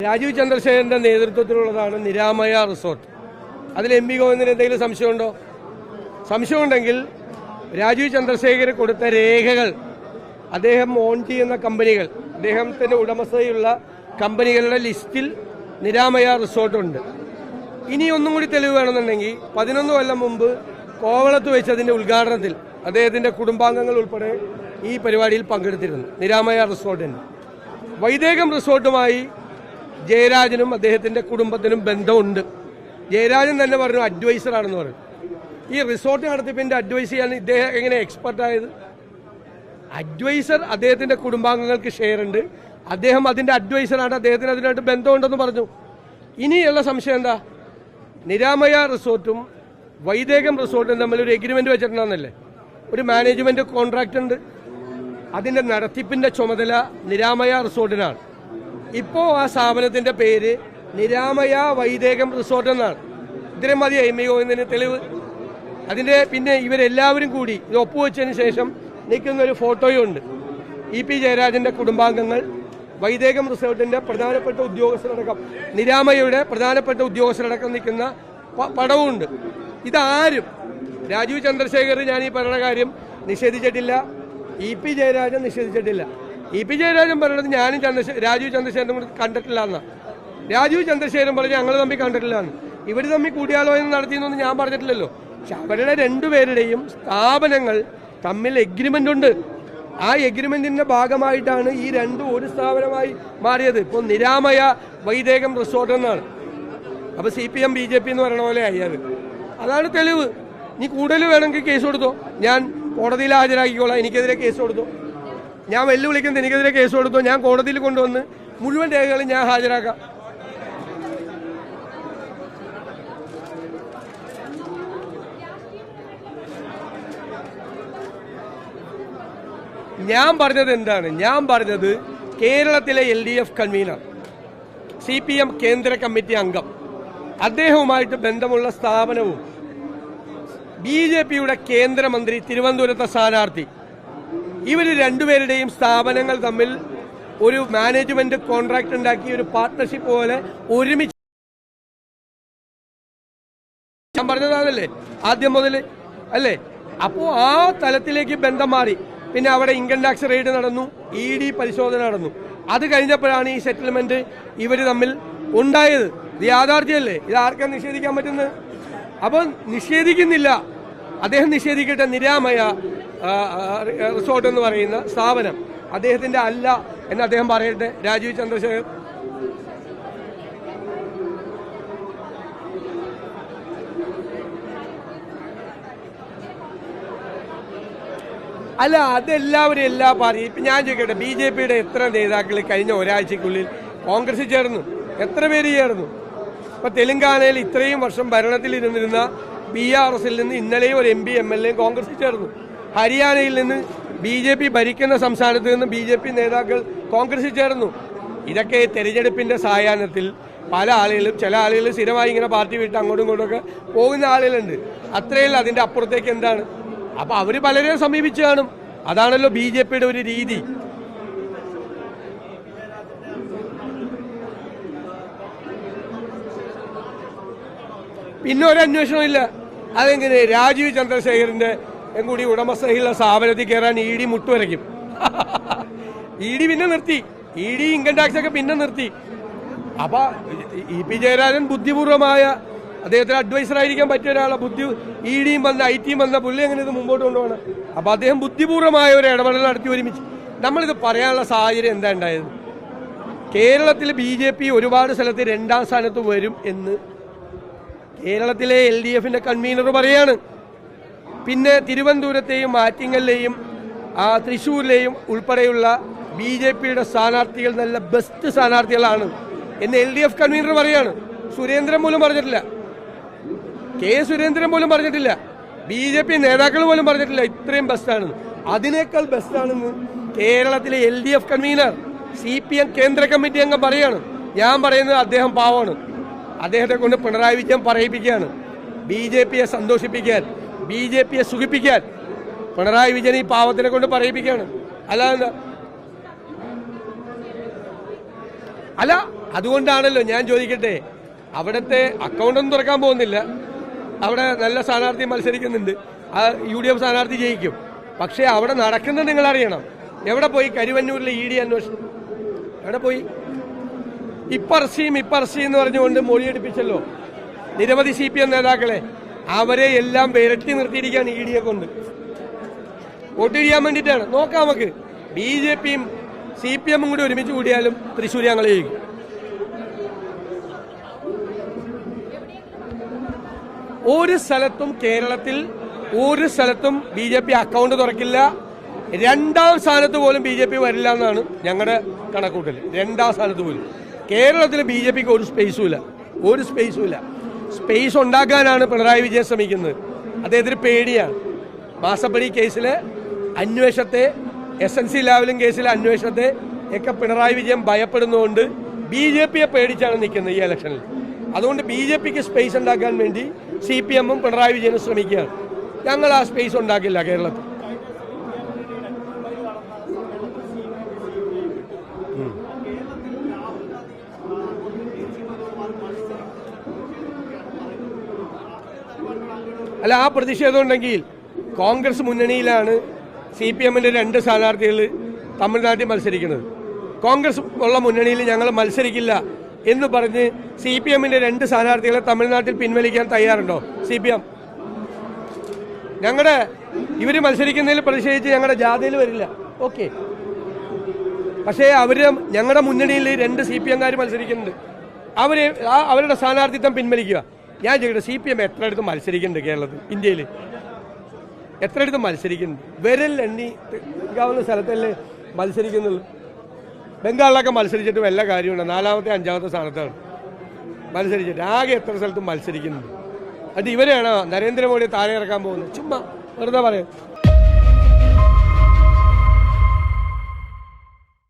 രാജീവ് ചന്ദ്രശേഖരന്റെ നേതൃത്വത്തിലുള്ളതാണ് നിരാമയ റിസോർട്ട്. അതിൽ M P Govindan എന്തെങ്കിലും സംശയമുണ്ടോ? സംശയമുണ്ടെങ്കിൽ രാജീവ് ചന്ദ്രശേഖർ കൊടുത്ത രേഖകൾ, അദ്ദേഹം ഓൺ ചെയ്യുന്ന കമ്പനികൾ, അദ്ദേഹത്തിന്റെ ഉടമസ്ഥതയുള്ള കമ്പനികളുടെ ലിസ്റ്റിൽ നിരാമയ റിസോർട്ടുണ്ട്. ഇനി ഒന്നും കൂടി തെളിവ് വേണമെന്നുണ്ടെങ്കിൽ 11 കൊല്ലം മുമ്പ് കോവളത്ത് വെച്ച് അതിന്റെ ഉദ്ഘാടനത്തിൽ അദ്ദേഹത്തിന്റെ കുടുംബാംഗങ്ങൾ ഉൾപ്പെടെ ഈ പരിപാടിയിൽ പങ്കെടുത്തിരുന്നു. നിരാമയ റിസോർട്ടിന് വൈദേകം റിസോർട്ടുമായി ജയരാജനും അദ്ദേഹത്തിന്റെ കുടുംബത്തിനും ബന്ധമുണ്ട്. ജയരാജൻ തന്നെ പറഞ്ഞു അഡ്വൈസറാണെന്ന് പറഞ്ഞു. ഈ റിസോർട്ട് നടത്തിപ്പിന്റെ അഡ്വൈസ് ചെയ്യാൻ ഇദ്ദേഹം എങ്ങനെ എക്സ്പെർട്ടായത്? അഡ്വൈസർ അദ്ദേഹത്തിന്റെ കുടുംബാംഗങ്ങൾക്ക് ഷെയർ ഉണ്ട്, അദ്ദേഹം അതിന്റെ അഡ്വൈസറാണ്, അദ്ദേഹത്തിന് അതിനായിട്ട് ബന്ധമുണ്ടെന്ന് പറഞ്ഞു. ഇനിയുള്ള സംശയം എന്താ? നിരാമയ റിസോർട്ടും വൈദേകം റിസോർട്ടും തമ്മിൽ ഒരു എഗ്രിമെന്റ് വെച്ചിട്ടുണ്ടെന്നല്ലേ? ഒരു മാനേജ്മെന്റ് കോൺട്രാക്ട് ഉണ്ട്, അതിന്റെ നടത്തിപ്പിന്റെ ചുമതല നിരാമയ റിസോർട്ടിനാണ്. ഇപ്പോ ആ സ്ഥാപനത്തിന്റെ പേര് നിരാമയ വൈദേകം റിസോർട്ട് എന്നാണ്. ഇത്രയും മതി എം ഗോവിന്ദന് തെളിവ്. അതിന്റെ പിന്നെ ഇവരെല്ലാവരും കൂടി ഇത് ഒപ്പുവെച്ചതിന് ശേഷം നിൽക്കുന്ന ഒരു ഫോട്ടോയും ഉണ്ട്. ഇ.പി. ജയരാജന്റെ കുടുംബാംഗങ്ങൾ, വൈദേകം റിസോർട്ടിന്റെ പ്രധാനപ്പെട്ട ഉദ്യോഗസ്ഥരടക്കം, നിരാമയയുടെ പ്രധാനപ്പെട്ട ഉദ്യോഗസ്ഥരടക്കം നിൽക്കുന്ന പടവുമുണ്ട്. ഇതാരും രാജീവ് ചന്ദ്രശേഖർ ഞാൻ ഈ പറയുന്ന കാര്യം നിഷേധിച്ചിട്ടില്ല, ഇ.പി. ജയരാജൻ നിഷേധിച്ചിട്ടില്ല. ഇ.പി. ജയരാജൻ പറയുന്നത് ഞാനും രാജീവ് ചന്ദ്രശേഖരനും കൂടി കണ്ടിട്ടില്ല എന്നാ. രാജീവ് ചന്ദ്രശേഖരൻ പറഞ്ഞ് ഞങ്ങൾ തമ്മിൽ കണ്ടിട്ടില്ല എന്ന്. ഇവർ തമ്മിൽ കൂടിയാലോചന നടത്തിയെന്നൊന്നും ഞാൻ പറഞ്ഞിട്ടില്ലല്ലോ. പക്ഷെ അവരുടെ രണ്ടുപേരുടെയും സ്ഥാപനങ്ങൾ തമ്മിൽ എഗ്രിമെന്റ് ഉണ്ട്. ആ എഗ്രിമെന്റിന്റെ ഭാഗമായിട്ടാണ് ഈ രണ്ടും ഒരു സ്ഥാപനമായി മാറിയത്. ഇപ്പോൾ നിരാമയ വൈദേകം റിസോർട്ട് എന്നാണ്. അപ്പൊ CPM BJP എന്ന് പറയുന്ന പോലെ ആയി അത്. അതാണ് തെളിവ്. നീ കൂടുതൽ വേണമെങ്കിൽ കേസ് കൊടുത്തോ, ഞാൻ കോടതിയിൽ ഹാജരാക്കിക്കോളാം. എനിക്കെതിരെ കേസ് കൊടുത്തോ, ഞാൻ വെല്ലുവിളിക്കുന്നത് എനിക്കെതിരെ കേസ് കൊടുത്തോ, ഞാൻ കോടതിയിൽ കൊണ്ടുവന്ന് മുഴുവൻ രേഖകളും ഞാൻ ഹാജരാക്കാം. ഞാൻ പറഞ്ഞത് എന്താണ്? ഞാൻ പറഞ്ഞത് കേരളത്തിലെ LDF കൺവീനർ, CPM കേന്ദ്ര കമ്മിറ്റി അംഗം, അദ്ദേഹവുമായിട്ട് ബന്ധമുള്ള സ്ഥാപനവും BJPയുടെ കേന്ദ്രമന്ത്രി, തിരുവനന്തപുരത്തെ സ്ഥാനാർത്ഥി, ഇവർ രണ്ടുപേരുടെയും സ്ഥാപനങ്ങൾ തമ്മിൽ ഒരു മാനേജ്മെന്റ് കോൺട്രാക്ട് ഉണ്ടാക്കി ഒരു പാർട്ട്ണർഷിപ്പ് പോലെ ഒരുമിച്ച്, ഞാൻ പറഞ്ഞതാണല്ലേ ആദ്യം മുതൽ അല്ലേ? അപ്പോ ആ തലത്തിലേക്ക് ബന്ധം മാറി. പിന്നെ അവിടെ ഇൻകം ടാക്സ് റെയ്ഡ് നടന്നു, ED പരിശോധന നടന്നു. അത് കഴിഞ്ഞപ്പോഴാണ് ഈ സെറ്റിൽമെന്റ് ഇവർ തമ്മിൽ ഉണ്ടായത്. ഇത് യാഥാർത്ഥ്യമല്ലേ? ഇത് ആർക്കാണ് നിഷേധിക്കാൻ പറ്റുന്നത്? അപ്പൊ നിഷേധിക്കുന്നില്ല, അദ്ദേഹം നിഷേധിക്കട്ടെ. നിരാമയ റിസോർട്ട് എന്ന് പറയുന്ന സ്ഥാപനം അദ്ദേഹത്തിന്റെ അല്ല എന്ന് അദ്ദേഹം പറയട്ടെ. രാജീവ് ചന്ദ്രശേഖർ അല്ല, അതെല്ലാവരും എല്ലാ പാർട്ടി. ഇപ്പം ഞാൻ ചോദിക്കട്ടെ, BJPയുടെ എത്ര നേതാക്കൾ കഴിഞ്ഞ ഒരാഴ്ചക്കുള്ളിൽ കോൺഗ്രസിൽ ചേർന്നു? എത്ര പേര് ചേർന്നു? ഇപ്പൊ തെലങ്കാനയിൽ ഇത്രയും വർഷം ഭരണത്തിൽ ഇരുന്നിരുന്ന BRSൽ നിന്ന് ഇന്നലെയും ഒരു MP MLA കോൺഗ്രസിൽ ചേർന്നു. ഹരിയാനയിൽ നിന്ന് BJP ഭരിക്കുന്ന സംസ്ഥാനത്ത് നിന്ന് BJP നേതാക്കൾ കോൺഗ്രസിൽ ചേർന്നു. ഇതൊക്കെ തെരഞ്ഞെടുപ്പിന്റെ സായാഹ്നത്തിൽ പല ആളുകളും, ചില ആളുകൾ സ്ഥിരമായി ഇങ്ങനെ പാർട്ടി വിട്ട് അങ്ങോട്ടും ഇങ്ങോട്ടൊക്കെ പോകുന്ന ആളുകളുണ്ട്. അത്രയല്ല, അതിന്റെ അപ്പുറത്തേക്ക് എന്താണ്? അപ്പൊ അവര് പലരെ സമീപിച്ചു കാണും. അതാണല്ലോ BJPയുടെ ഒരു രീതി. പിന്നെ ഒരു അന്വേഷണം ഇല്ല. അതെങ്ങനെ? രാജീവ് ചന്ദ്രശേഖരന്റെ കൂടി ഉടമസ്ഥതയുള്ള സ്ഥാപനത്തിൽ കയറാൻ ED മുട്ടുവരയ്ക്കും. ED പിന്നെ നിർത്തി, ED ഇൻകം ടാക്സ് ഒക്കെ പിന്നെ നിർത്തി. അപ്പൊ ഇ.പി. ജയരാജൻ ബുദ്ധിപൂർവമായ, അദ്ദേഹത്തിന് അഡ്വൈസർ ആയിരിക്കാൻ പറ്റിയ ഒരാളെ EDയും വന്ന ITയും വന്ന പുള്ളി എങ്ങനെ ഇത് മുമ്പോട്ട് കൊണ്ടുപോകണം? അപ്പൊ അദ്ദേഹം ബുദ്ധിപൂർവമായ ഒരു ഇടപെടൽ നടത്തി ഒരുമിച്ച്. നമ്മളിത് പറയാനുള്ള സാഹചര്യം എന്താ ഉണ്ടായത്? കേരളത്തിൽ BJP ഒരുപാട് സ്ഥലത്ത് 2ാം സ്ഥാനത്ത് വരും എന്ന് കേരളത്തിലെ LDFന്റെ കൺവീനർ പറയാണ്. പിന്നെ തിരുവനന്തപുരത്തെയും ആറ്റിങ്ങലിലെയും തൃശ്ശൂരിലെയും ഉൾപ്പെടെയുള്ള BJPയുടെ സ്ഥാനാർത്ഥികൾ നല്ല ബെസ്റ്റ് സ്ഥാനാർത്ഥികളാണ് എന്ന് LDF കൺവീനർ പറയാണ്. സുരേന്ദ്രൻ പോലും പറഞ്ഞിട്ടില്ല, സുരേന്ദ്രൻ പോലും പറഞ്ഞിട്ടില്ല, BJP നേതാക്കൾ പോലും പറഞ്ഞിട്ടില്ല ഇത്രയും ബെസ്റ്റാണെന്ന്. അതിനേക്കാൾ ബെസ്റ്റാണെന്ന് കേരളത്തിലെ LDF കൺവീനർ, CPM കേന്ദ്ര കമ്മിറ്റി അംഗം പറയാണ്. ഞാൻ പറയുന്നത് അദ്ദേഹം പാവമാണ്. അദ്ദേഹത്തെ കൊണ്ട് പിണറായി വിജയൻ പറയിപ്പിക്കുകയാണ്. BJPയെ സന്തോഷിപ്പിക്കാൻ, BJPയെ സുഖിപ്പിക്കാൻ പിണറായി വിജയൻ ഈ പാവത്തിനെ കൊണ്ട് പറയിപ്പിക്കുകയാണ്. അല്ലാതെ അല്ല അതുകൊണ്ടാണല്ലോ ഞാൻ ചോദിക്കട്ടെ, അവിടുത്തെ അക്കൗണ്ടൊന്നും തുറക്കാൻ പോകുന്നില്ല, അവിടെ നല്ല സ്ഥാനാർത്ഥി മത്സരിക്കുന്നുണ്ട്, ആ UDF സ്ഥാനാർത്ഥി ജയിക്കും. പക്ഷേ അവിടെ നടക്കുന്നത് നിങ്ങൾ അറിയണം. എവിടെ പോയി കരുവന്നൂരിലെ ED അന്വേഷണം? എവിടെ പോയി? ഇപ്പർസിയും എന്ന് പറഞ്ഞുകൊണ്ട് മൊഴിയെടുപ്പിച്ചല്ലോ നിരവധി CPM നേതാക്കളെ. അവരെ എല്ലാം വിരട്ടി നിർത്തിയിരിക്കുകയാണ് EDയെ കൊണ്ട്. വോട്ട് ചെയ്യാൻ വേണ്ടിയിട്ടാണ്. നോക്കാം നമുക്ക്. BJPയും CPM കൂടി ഒരുമിച്ച് കൂടിയാലും തൃശ്ശൂർ ഞങ്ങൾ ജയിക്കും. ഒരു സ്ഥലത്തും കേരളത്തിൽ ഒരു സ്ഥലത്തും BJP അക്കൗണ്ട് തുറക്കില്ല. രണ്ടാം സ്ഥാനത്ത് പോലും BJP വരില്ല എന്നാണ് ഞങ്ങളുടെ കണക്കൂട്ടൽ. രണ്ടാം സ്ഥാനത്ത് പോലും കേരളത്തിൽ BJPക്ക് ഒരു സ്പേസും ഇല്ല. സ്പേസ് ഉണ്ടാക്കാനാണ് പിണറായി വിജയൻ ശ്രമിക്കുന്നത്. അദ്ദേഹത്തിന് പേടിയാണ്. മാസപ്പടി കേസിലെ അന്വേഷണത്തെ, SNC ലാവലിംഗ് കേസിലെ അന്വേഷണത്തെ ഒക്കെ പിണറായി വിജയൻ ഭയപ്പെടുന്നതുകൊണ്ട് BJPയെ പേടിച്ചാണ് നിൽക്കുന്നത് ഈ ഇലക്ഷനിൽ. അതുകൊണ്ട് BJPക്ക് സ്പേസ് ഉണ്ടാക്കാൻ വേണ്ടി CPMഉം പിണറായി വിജയനും ശ്രമിക്കുകയാണ്. ഞങ്ങൾ ആ സ്പേസ് ഉണ്ടാക്കില്ല കേരളത്തിൽ. അല്ല, ആ പ്രതിഷേധം ഉണ്ടെങ്കിൽ കോൺഗ്രസ് മുന്നണിയിലാണ് CPMന്റെ 2 സ്ഥാനാർത്ഥികൾ തമിഴ്നാട്ടിൽ മത്സരിക്കുന്നത്. കോൺഗ്രസ് ഉള്ള മുന്നണിയിൽ ഞങ്ങൾ മത്സരിക്കില്ല എന്ന് പറഞ്ഞ് CPMന്റെ 2 സ്ഥാനാർത്ഥികളെ തമിഴ്നാട്ടിൽ പിൻവലിക്കാൻ തയ്യാറുണ്ടോ CPM? ഇവര് മത്സരിക്കുന്നതിൽ പ്രതിഷേധിച്ച് ഞങ്ങളുടെ ജാഥയിൽ വരില്ല, ഓക്കെ. പക്ഷേ ഞങ്ങളുടെ മുന്നണിയിൽ 2 CPMകാർ മത്സരിക്കുന്നുണ്ട്. അവരുടെ സ്ഥാനാർത്ഥിത്വം പിൻവലിക്കുക. ഞാൻ ചോദിക്കട്ടെ, CPM എത്രയിടത്ത് മത്സരിക്കുന്നുണ്ട് കേരളത്തിൽ, ഇന്ത്യയിൽ എത്രയിടത്ത് മത്സരിക്കുന്നുണ്ട്? വിരൽ എണ്ണിക്കാവുന്ന സ്ഥലത്തല്ലേ മത്സരിക്കുന്നുള്ളൂ. ബംഗാളിലൊക്കെ മത്സരിച്ചിട്ട് വല്ല കാര്യമുണ്ട്? 4ാമത്തെ 5ാമത്തെ സ്ഥാനത്താണ് മത്സരിച്ചിട്ട്. ആകെ എത്ര സ്ഥലത്തും മത്സരിക്കുന്നുണ്ട്. അത് ഇവരെയാണോ നരേന്ദ്രമോദി താഴെ ഇറക്കാൻ പോകുന്നത്? ചുമ്മാ വെറുതെ പറയാം.